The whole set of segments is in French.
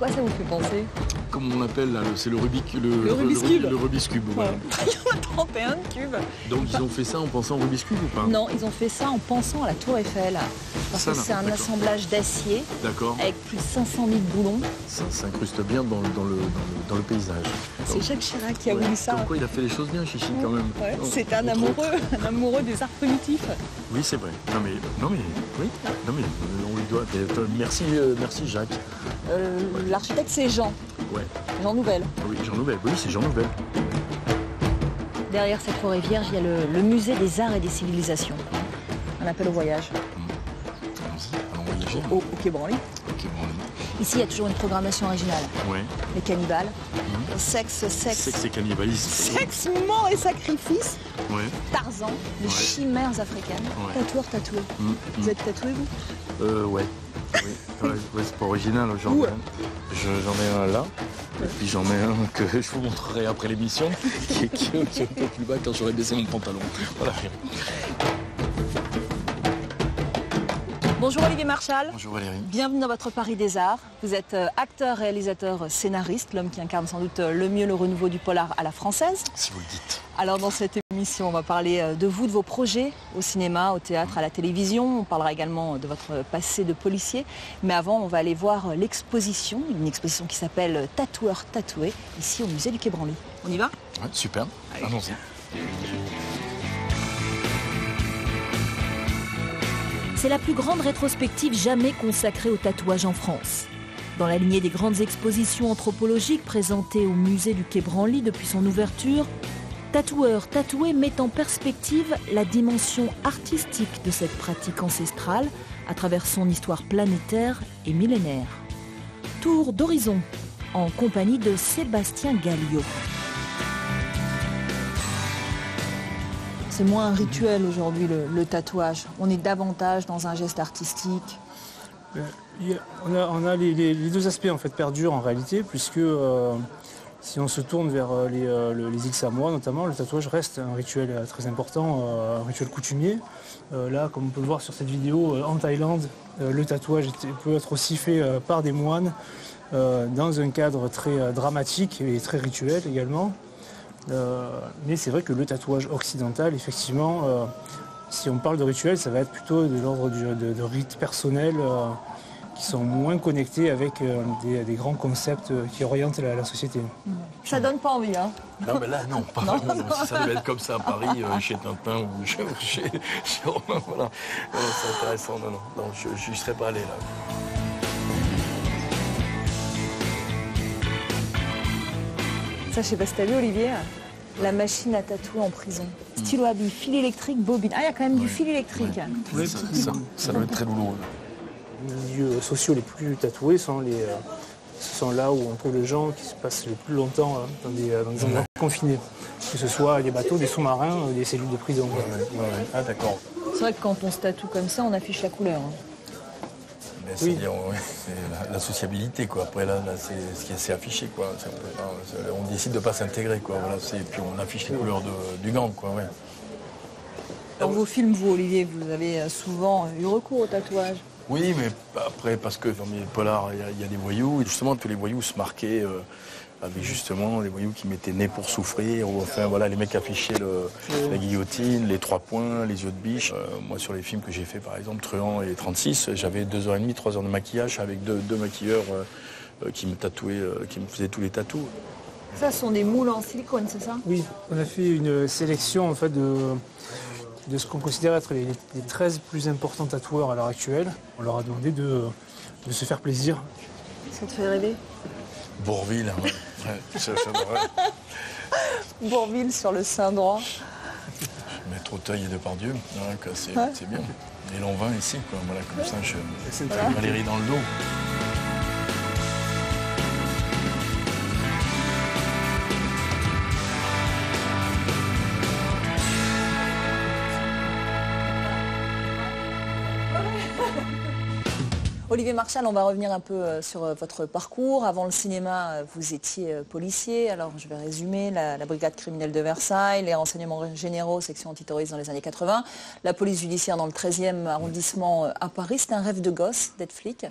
quoi ça vous fait penser? Comme on l'appelle là, c'est le Rubik's Cube. Le Rubik's Cube. Le Rubik's Cube, voilà. Il y en a 31 de cubes. Donc ils ont fait ça en pensant au Rubik's Cube ou pas? Non, ils ont fait ça en pensant à la Tour Eiffel. Parce que c'est un assemblage d'acier avec plus de 500 000 boulons. Ça s'incruste bien dans le paysage. C'est Jacques Chirac qui a voulu ça. Pourquoi il a fait les choses bien, Chichi, quand même. Ouais, c'est un amoureux des arts primitifs. Oui, c'est vrai. Non mais, oui. Non mais, on lui doit. Merci Jacques. L'architecte c'est Jean. Ouais. Jean Nouvel. Oui, Jean Nouvel. Oui, c'est Jean Nouvel. Derrière cette forêt vierge, il y a le musée des arts et des civilisations. Un appel au voyage. Allons voyager. Au Quai Branly. Ici, il y a toujours une programmation originale. Ouais. Les cannibales. Sexe et cannibalisme. Sexe, mort et sacrifice. Ouais. Tarzan, les chimères africaines. Ouais. Tatoueur, tatoué. Vous êtes tatoué, vous? Ouais. Oui, c'est pas original aujourd'hui. J'en ai un là, et puis j'en ai un que je vous montrerai après l'émission, qui est un peu plus bas quand j'aurai baissé mon pantalon. Voilà. Bonjour Olivier Marchal. Bonjour Valérie. Bienvenue dans votre Paris des Arts. Vous êtes acteur, réalisateur, scénariste, l'homme qui incarne sans doute le mieux le renouveau du polar à la française. Si vous le dites. Alors dans cette émission, on va parler de vous, de vos projets au cinéma, au théâtre, à la télévision. On parlera également de votre passé de policier. Mais avant, on va aller voir l'exposition, une exposition qui s'appelle Tatoueur tatoué, ici au musée du Quai Branly. On y va? Ouais, super. Allons-y. C'est la plus grande rétrospective jamais consacrée au tatouage en France. Dans la lignée des grandes expositions anthropologiques présentées au musée du Quai Branly depuis son ouverture, Tatoueur tatoué met en perspective la dimension artistique de cette pratique ancestrale à travers son histoire planétaire et millénaire. Tour d'horizon, en compagnie de Sébastien Galliot. C'est moins un rituel aujourd'hui, le tatouage. On est davantage dans un geste artistique. On a les deux aspects en fait perdurent en réalité, puisque si on se tourne vers les X Samoa notamment, le tatouage reste un rituel très important, un rituel coutumier. Là, comme on peut le voir sur cette vidéo, en Thaïlande, le tatouage peut être aussi fait par des moines dans un cadre très dramatique et très rituel également. Mais c'est vrai que le tatouage occidental, effectivement, si on parle de rituel, ça va être plutôt de l'ordre de rites personnels qui sont moins connectés avec des grands concepts qui orientent la société. Ça donne pas envie, hein? Non, mais là, non. Pas si ça devait être comme ça à Paris, chez Tintin ou chez Romain, voilà. C'est intéressant, non, je n'y serais pas allé, là. Ça, je sais pas si t'as vu, Olivier, la machine à tatouer en prison. Stylo à billes, fil électrique, bobine. Ah, il y a quand même du fil électrique. Ouais. Ça doit être très douloureux. Les milieux sociaux les plus tatoués sont ce sont là où on trouve les gens qui se passent le plus longtemps dans des endroits confinés. Que ce soit les bateaux, des sous-marins, des cellules de prison. Ouais. Ah, d'accord. C'est vrai que quand on se tatoue comme ça, on affiche la couleur. C'est-à-dire la sociabilité, quoi. Après, là c'est affiché, quoi. On décide de ne pas s'intégrer, quoi. Voilà, puis on affiche les couleurs du gang, quoi. Ouais. Dans vos films, vous, Olivier, vous avez souvent eu recours au tatouage. Oui, mais après, parce que dans les polars, il y a des voyous. Et justement, tous les voyous se marquaient avec justement les voyous qui mettaient nez pour souffrir. Ou enfin, voilà, les mecs affichaient la guillotine, les 3 points, les yeux de biche. Moi, sur les films que j'ai fait, par exemple, Truand et 36, j'avais 2h30, 3 heures de maquillage avec deux maquilleurs qui me tatouaient, qui me faisaient tous les tatous. Ça, ce sont des moules en silicone, c'est ça? Oui, on a fait une sélection en fait de ce qu'on considère être les 13 plus importants tatoueurs à l'heure actuelle. On leur a demandé de se faire plaisir. Ça te fait rêver? Bourvil, ouais. Bourvil sur le sein droit. Mettre Auteuil et Depardieu, c'est bien. Et Lanvin ici, quoi. Voilà, comme ça, je Valérie dans le dos. Olivier Marchal, on va revenir un peu sur votre parcours. Avant le cinéma, vous étiez policier. Alors, je vais résumer. La brigade criminelle de Versailles, les renseignements généraux, section antiterroriste dans les années 80, la police judiciaire dans le 13e arrondissement à Paris. C'était un rêve de gosse d'être flic?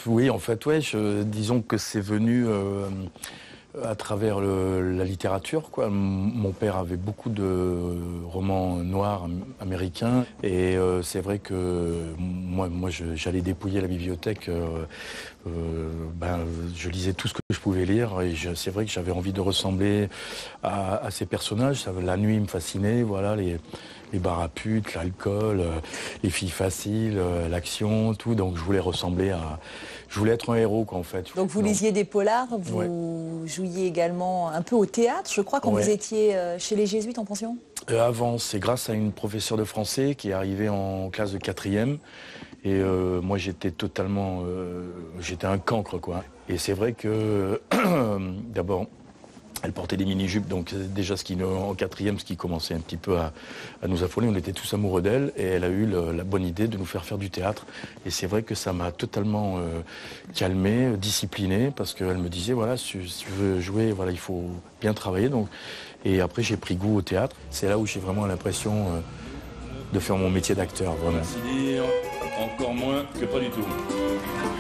Oui, en fait, ouais. Disons que c'est venu à travers la littérature, quoi. Mon père avait beaucoup de romans noirs américains et c'est vrai que moi j'allais dépouiller la bibliothèque. Je lisais tout ce que je pouvais lire et c'est vrai que j'avais envie de ressembler à ces personnages. La nuit me fascinait, voilà, les bars à putes, l'alcool, les filles faciles, l'action, tout. Donc je voulais ressembler à... Je voulais être un héros, quoi, en fait. Donc vous lisiez des polars, vous jouiez également un peu au théâtre, je crois, quand vous étiez chez les Jésuites en pension? Avant, c'est grâce à une professeure de français qui est arrivée en classe de 4e. Et moi, j'étais totalement... j'étais un cancre, quoi. Et c'est vrai que, d'abord... Elle portait des mini-jupes, donc déjà en 4e, ce qui commençait un petit peu à nous affoler. On était tous amoureux d'elle et elle a eu la bonne idée de nous faire du théâtre. Et c'est vrai que ça m'a totalement calmé, discipliné, parce qu'elle me disait, voilà, si tu veux jouer, voilà, il faut bien travailler. Donc, et après, j'ai pris goût au théâtre. C'est là où j'ai vraiment l'impression de faire mon métier d'acteur, vraiment. Encore moins que pas du tout.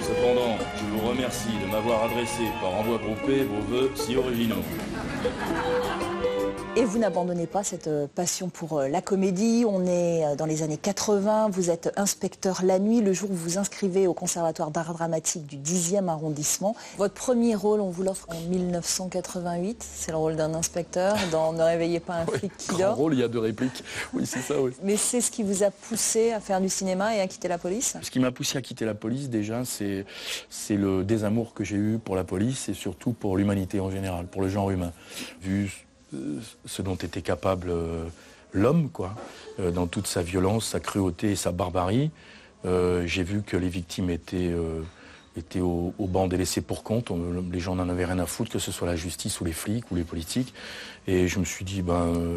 Cependant, je vous remercie de m'avoir adressé par envoi groupé vos vœux si originaux. Et vous n'abandonnez pas cette passion pour la comédie. On est dans les années 80, vous êtes inspecteur la nuit, le jour où vous vous inscrivez au Conservatoire d'art dramatique du 10e arrondissement. Votre premier rôle, on vous l'offre en 1988, c'est le rôle d'un inspecteur dans Ne réveillez pas un flic qui dort. Grand rôle, il y a 2 répliques, oui c'est ça, oui. Mais c'est ce qui vous a poussé à faire du cinéma et à quitter la police? Ce qui m'a poussé à quitter la police, déjà, c'est le désamour que j'ai eu pour la police et surtout pour l'humanité en général, pour le genre humain. Vu ce dont était capable l'homme, quoi, dans toute sa violence, sa cruauté et sa barbarie. J'ai vu que les victimes étaient au banc des laissés pour compte. Les gens n'en avaient rien à foutre, que ce soit la justice ou les flics ou les politiques. Et je me suis dit,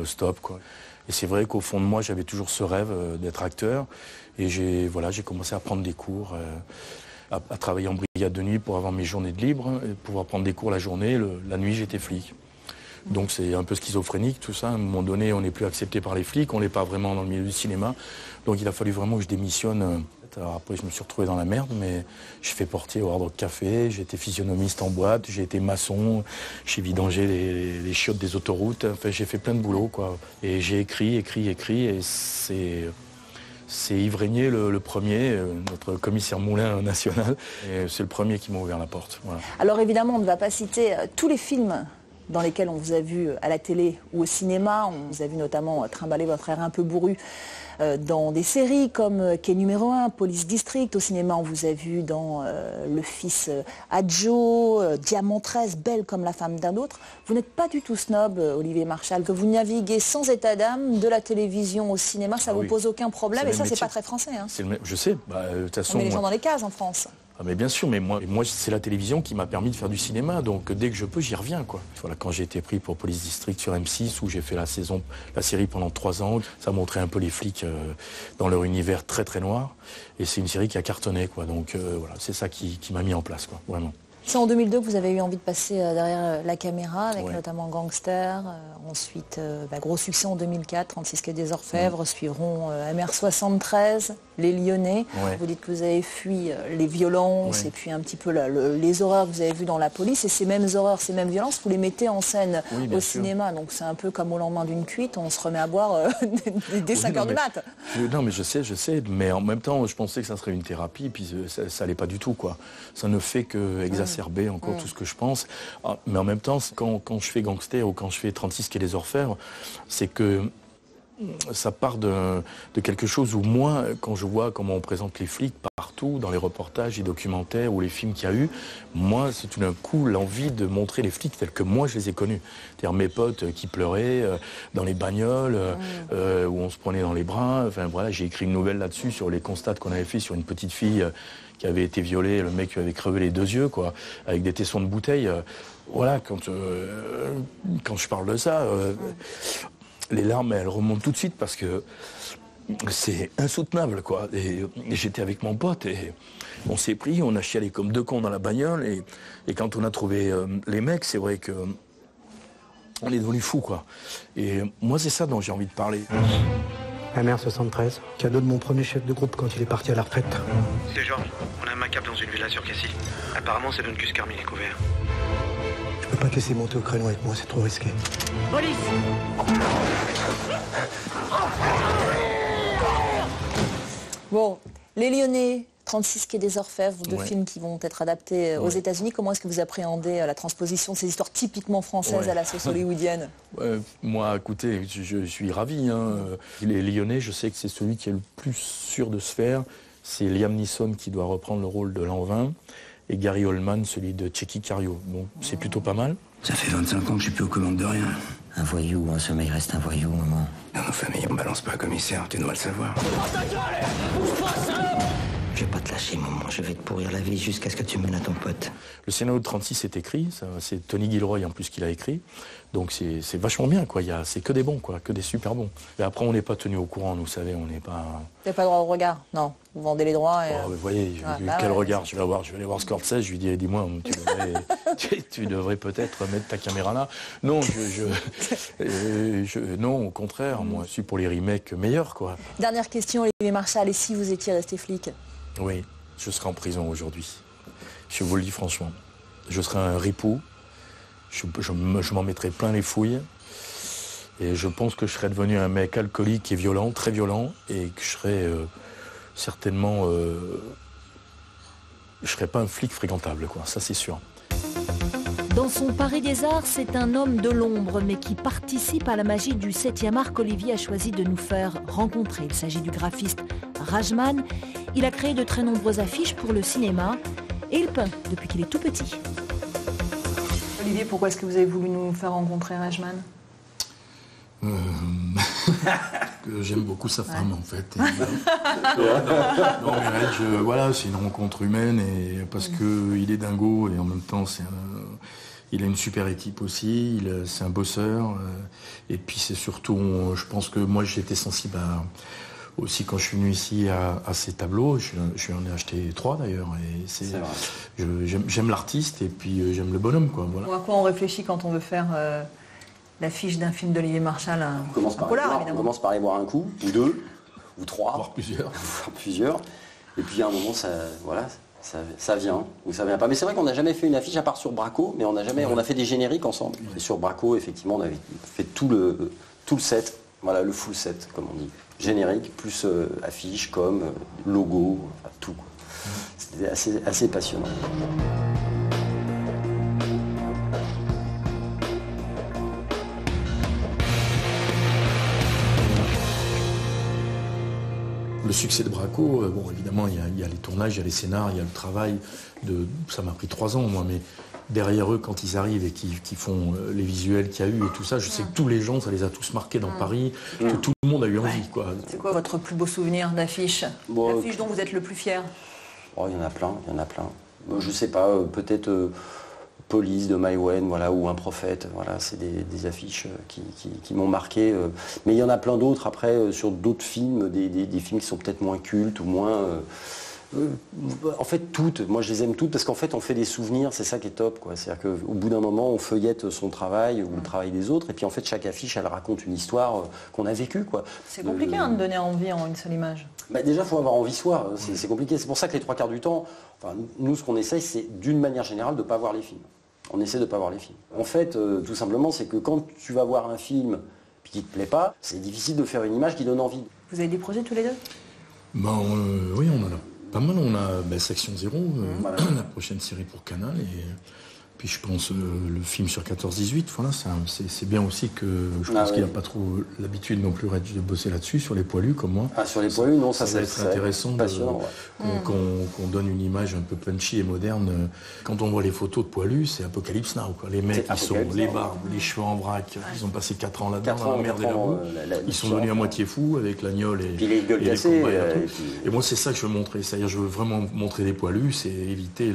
stop, quoi. Et c'est vrai qu'au fond de moi, j'avais toujours ce rêve d'être acteur. Et j'ai commencé à prendre des cours, à travailler en brigade de nuit pour avoir mes journées de libre, et pouvoir prendre des cours la journée. La nuit, j'étais flic. Donc c'est un peu schizophrénique tout ça. À un moment donné, on n'est plus accepté par les flics, on n'est pas vraiment dans le milieu du cinéma. Donc il a fallu vraiment que je démissionne. Alors après, je me suis retrouvé dans la merde, mais j'ai fait portier au Hard Rock Café, j'ai été physionomiste en boîte, j'ai été maçon, j'ai vidangé les chiottes des autoroutes. Enfin, j'ai fait plein de boulot, quoi. Et j'ai écrit, et c'est Yves Régnier le premier, notre commissaire Moulin national. Et c'est le premier qui m'a ouvert la porte. Voilà. Alors évidemment, on ne va pas citer tous les films dans lesquels on vous a vu à la télé ou au cinéma. On vous a vu notamment trimballer votre air un peu bourru dans des séries comme Quai numéro 1, Police District. Au cinéma, on vous a vu dans Le Fils Adjo, Diamant 13, Belle comme la femme d'un autre. Vous n'êtes pas du tout snob, Olivier Marchal, que vous naviguez sans état d'âme de la télévision au cinéma, ça vous pose aucun problème. Et ça, c'est pas très français. Hein. Je sais. De toute façon, on met les gens dans les cases en France. Ah mais bien sûr, mais moi c'est la télévision qui m'a permis de faire du cinéma, donc dès que je peux, j'y reviens, quoi. Voilà, quand j'ai été pris pour Police District sur M6, où j'ai fait la série pendant 3 ans, ça montrait un peu les flics dans leur univers très très noir, et c'est une série qui a cartonné, quoi. Donc voilà, c'est ça qui m'a mis en place, quoi, vraiment. C'est en 2002 que vous avez eu envie de passer derrière la caméra, avec notamment Gangster. Ensuite, gros succès en 2004, 36 quai des Orfèvres. Suivront MR73, Les Lyonnais. Vous dites que vous avez fui les violences et puis un petit peu les horreurs que vous avez vues dans la police. Et ces mêmes horreurs, ces mêmes violences, vous les mettez en scène au cinéma. Donc c'est un peu comme au lendemain d'une cuite, on se remet à boire dès 5 heures du mat. Non mais je sais. Mais en même temps, je pensais que ça serait une thérapie, puis ça n'allait pas du tout, quoi. Ça ne fait que exacerber encore tout ce que je pense. Mais en même temps, quand je fais Gangster ou quand je fais 36 quai des Orfèvres, c'est que ça part de quelque chose où moi, quand je vois comment on présente les flics partout, dans les reportages, les documentaires ou les films qu'il y a eu, moi, c'est tout d'un coup l'envie de montrer les flics tels que moi je les ai connus. C'est-à-dire mes potes qui pleuraient dans les bagnoles, où on se prenait dans les bras. Enfin voilà, j'ai écrit une nouvelle là-dessus sur les constats qu'on avait fait sur une petite fille qui avait été violée, le mec avait crevé les 2 yeux, quoi, avec des tessons de bouteille. Voilà, quand je parle de ça, les larmes, elles remontent tout de suite parce que c'est insoutenable, quoi. Et j'étais avec mon pote et on s'est pris, on a chialé comme deux cons dans la bagnole. Et quand on a trouvé les mecs, c'est vrai que on est devenu fous, quoi. Et moi, c'est ça dont j'ai envie de parler. MR73, cadeau de mon premier chef de groupe quand il est parti à la retraite. C'est Georges, on a un macabre dans une villa sur Cassis. Apparemment, c'est Don Cus Carmine est couvert. Je peux pas te laisser monter au créneau avec moi, c'est trop risqué. Police! Bon, Les Lyonnais, 36 quai des Orfèvres, deux films qui vont être adaptés aux États-Unis. Comment est-ce que vous appréhendez la transposition de ces histoires typiquement françaises à la sauce hollywoodienne? Moi, écoutez, je suis ravi. Les Lyonnais, je sais que c'est celui qui est le plus sûr de se faire. C'est Liam Neeson qui doit reprendre le rôle de Lanvin et Gary Oldman, celui de Tchéky Cario. Bon, c'est plutôt pas mal. Ça fait 25 ans que je suis plus aux commandes de rien. Un voyou, en sommeil reste un voyou, maman. Dans nos familles, on balance pas un commissaire, tu dois le savoir. Je vais pas te lâcher, maman. Je vais te pourrir la vie jusqu'à ce que tu mènes à ton pote. Le scénario de 36 est écrit, c'est Tony Gilroy en plus qui l'a écrit. Donc c'est vachement bien, quoi. C'est que des bons, quoi, que des super bons. Et après, on n'est pas tenu au courant, vous savez, on n'est pas... Vous n'avez pas le droit au regard? Non, vous vendez les droits et... vous voyez, quel regard je vais aller voir Scorsese, je lui dis, dis-moi, tu devrais peut-être mettre ta caméra là. Non, non, au contraire, moi, je suis pour les remakes meilleurs, quoi. Dernière question, Olivier Marchal, et si vous étiez resté flic? Oui, je serais en prison aujourd'hui. Je vous le dis franchement. Je serais un ripou. Je m'en mettrais plein les fouilles. Et je pense que je serais devenu un mec alcoolique et violent, très violent. Et que je serais certainement... je serais pas un flic fréquentable, quoi. Ça, c'est sûr. Dans son Paris des Arts, c'est un homme de l'ombre, mais qui participe à la magie du 7e art qu'Olivier a choisi de nous faire rencontrer. Il s'agit du graphiste Rajman. Il a créé de très nombreuses affiches pour le cinéma et il peint depuis qu'il est tout petit. Olivier, pourquoi est-ce que vous avez voulu nous faire rencontrer Rajman? J'aime beaucoup sa femme, en fait. Voilà, c'est une rencontre humaine et parce qu'il est dingo et en même temps, il a une super équipe aussi. C'est un bosseur. Et puis c'est surtout, je pense que moi, j'étais sensible aussi quand je suis venu ici à ces tableaux. Je en ai acheté 3 d'ailleurs. Et j'aime l'artiste et puis j'aime le bonhomme, quoi. Voilà. À quoi on réfléchit quand on veut faire l'affiche d'un film d'Olivier Marchal, un polar, évidemment. On commence par aller boire un coup, ou 2, ou 3. Voire plusieurs. Plusieurs. Et puis à un moment, ça vient, ou ça vient pas. Mais c'est vrai qu'on n'a jamais fait une affiche, à part sur Braco, mais on a fait des génériques ensemble. Et sur Braco, effectivement, on avait fait tout le set, voilà, le full set, comme on dit. Générique, plus affiche, com, logo, enfin, tout. C'était assez passionnant. Le succès de Braco, bon, évidemment, il y a les tournages, il y a les scénars, il y a le travail. Ça m'a pris 3 ans, moi, mais derrière eux, quand ils arrivent et qu'ils font les visuels qu'il y a eu et tout ça, je sais que tous les gens, ça les a tous marqués dans Paris, que tout le monde a eu envie, quoi. C'est quoi votre plus beau souvenir d'affiche? L'affiche dont vous êtes le plus fier? Oh, il y en a plein. Je sais pas, peut-être... Police de Maïwenn, voilà, ou Un prophète, voilà, c'est des affiches qui m'ont marqué. Mais il y en a plein d'autres après sur d'autres films, des films qui sont peut-être moins cultes ou moins. En fait, toutes. Moi, je les aime toutes parce qu'en fait, on fait des souvenirs. C'est ça qui est top, quoi. C'est-à-dire qu'au bout d'un moment, on feuillette son travail ou le travail des autres, et puis en fait, chaque affiche, elle raconte une histoire qu'on a vécue, quoi. C'est compliqué de donner envie en une seule image. Déjà, il faut avoir envie soi. C'est compliqué. C'est pour ça que les 3/4 du temps, enfin, nous, ce qu'on essaye, c'est d'une manière générale de ne pas voir les films. On essaie de ne pas voir les films. En fait, tout simplement, c'est que quand tu vas voir un film et qui ne te plaît pas, c'est difficile de faire une image qui donne envie. Vous avez des projets tous les deux? Oui, on en a pas mal. On a Section 0, la prochaine série pour Canal. Et puis je pense le film sur 14-18. Voilà, c'est bien aussi que je pense qu'il n'a pas trop l'habitude non plus de bosser là-dessus, sur les poilus comme moi. Ah, sur les poilus, non, ça va être intéressant qu'on donne une image un peu punchy et moderne. Quand on voit les photos de poilus, c'est Apocalypse Now, quoi. Les mecs, ils sont les barbes, les cheveux en vrac. Ils ont passé 4 ans là-dedans, dans la merde et la boue. Ils sont devenus à moitié fous avec l'agnole et puis les gueules cassées. Et moi, c'est ça que je veux montrer. C'est-à-dire, je veux vraiment montrer des poilus, c'est éviter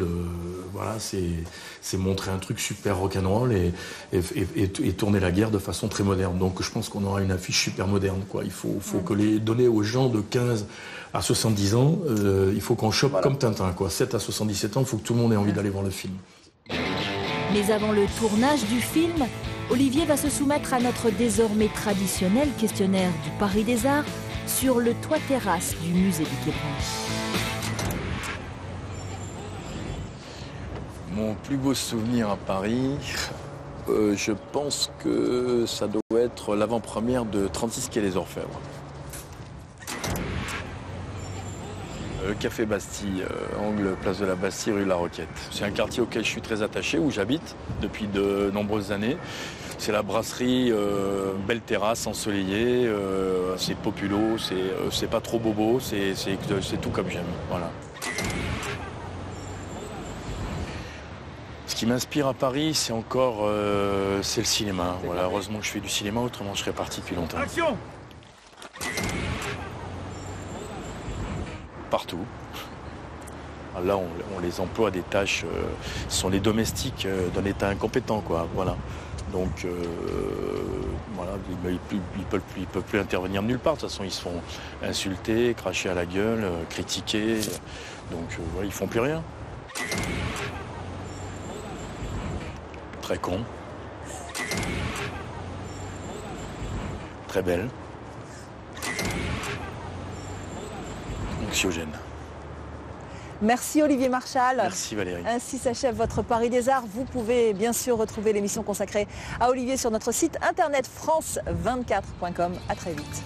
c'est montrer montrer un truc super rock'n'roll et tourner la guerre de façon très moderne. Donc je pense qu'on aura une affiche super moderne, quoi. Il faut que les donner aux gens de 15 à 70 ans, il faut qu'on chope comme Tintin, quoi. 7 à 77 ans, il faut que tout le monde ait envie d'aller voir le film. Mais avant le tournage du film, Olivier va se soumettre à notre désormais traditionnel questionnaire du Paris des Arts sur le toit-terrasse du musée du Quai Branly. Mon plus beau souvenir à Paris, je pense que ça doit être l'avant-première de 36 quai les Orfèvres. Le Café Bastille, angle place de la Bastille, rue de la Roquette. C'est un quartier auquel je suis très attaché, où j'habite depuis de nombreuses années. C'est la brasserie, belle terrasse ensoleillée, c'est populo, c'est pas trop bobo, c'est tout comme j'aime. Voilà. Ce qui m'inspire à Paris, c'est encore c'est le cinéma. Voilà, heureusement que je fais du cinéma, autrement je serais parti depuis longtemps. Action! Partout. Là, on les emploie à des tâches, ce sont les domestiques d'un état incompétent, quoi. Voilà. Donc, voilà, ils peuvent plus intervenir nulle part. De toute façon, ils se font insulter, cracher à la gueule, critiquer. Donc, voilà, ils font plus rien. Très con. Très belle. Anxiogène. Merci Olivier Marchal. Merci Valérie. Ainsi s'achève votre Paris des Arts. Vous pouvez bien sûr retrouver l'émission consacrée à Olivier sur notre site internet france24.com. À très vite.